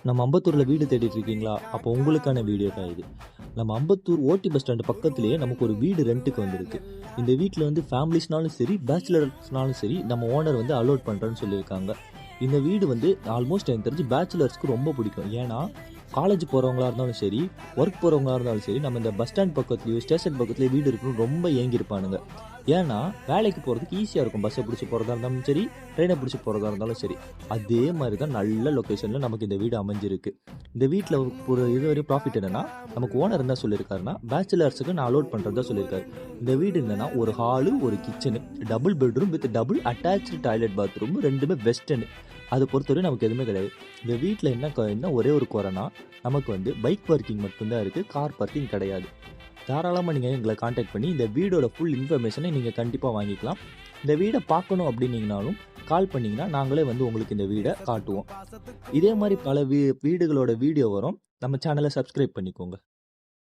நம்ம அம்பத்தூரில் வீடு தேடிட்டு இருக்கீங்களா? அப்போ உங்களுக்கான வீடியோ தான் இது. நம்ம அம்பத்தூர் ஓடி பஸ் ஸ்டாண்டு பக்கத்திலேயே நமக்கு ஒரு வீடு ரெண்ட்டுக்கு வந்திருக்கு. இந்த வீட்டில் வந்து ஃபேமிலிஸ்னாலும் சரி, பேச்சுலர்ஸ்னாலும் சரி, நம்ம ஓனர் வந்து அலோட் பண்ணுறேன்னு சொல்லியிருக்காங்க. இந்த வீடு வந்து ஆல்மோஸ்ட் எனக்கு தெரிஞ்சு பேச்சுலர்ஸ்க்கு ரொம்ப பிடிக்கும். ஏன்னா காலேஜ் போகிறவங்களா இருந்தாலும் சரி, ஒர்க் போகிறவங்களா இருந்தாலும் சரி, நம்ம இந்த பஸ் ஸ்டாண்ட் பக்கத்துலேயோ ஸ்டேஷன் பக்கத்துலேயே வீடு இருக்கணும்னு ரொம்ப ஏங்கியிருப்பானுங்க. ஏன்னா வேலைக்கு போகிறதுக்கு ஈஸியாக இருக்கும். பஸ்ஸை பிடிச்சி போகிறதா இருந்தாலும் சரி, ட்ரெயினை பிடிச்சி போகிறதா இருந்தாலும் சரி. அதே மாதிரி தான் நல்ல லொக்கேஷனில் நமக்கு இந்த வீடு அமைஞ்சிருக்கு. இந்த வீட்டில் ஒரு இதுவரை ப்ராஃபிட் என்னென்னா, நமக்கு ஓனர் என்ன சொல்லியிருக்காருன்னா, பேச்சுலர்ஸுக்கு நான் அலோட் பண்ணுறதா சொல்லியிருக்காரு. இந்த வீடு என்னென்னா, ஒரு ஹாலு, ஒரு kitchen, double bedroom with double attach toilet bathroom, ரெண்டுமே வெஸ்டர்னு. அதை பொறுத்தவரை நமக்கு எதுவுமே கிடையாது. இந்த வீட்டில் என்ன ஒரே ஒரு குறைனா, நமக்கு வந்து பைக் பார்க்கிங் மட்டும்தான் இருக்குது, கார் பார்க்கிங் கிடையாது. தாராளமாக நீங்கள் எங்களை காண்டாக்ட் பண்ணி இந்த வீடோட ஃபுல் இன்ஃபர்மேஷனை நீங்கள் கண்டிப்பாக வாங்கிக்கலாம். இந்த வீடை பார்க்கணும் அப்படின்னீங்கனாலும் கால் பண்ணிங்கன்னா நாங்களே வந்து உங்களுக்கு இந்த வீடை காட்டுவோம். இதே மாதிரி பல வீடுகளோட வீடியோ வரும். நம்ம சேனலை சப்ஸ்கிரைப் பண்ணிக்கோங்க.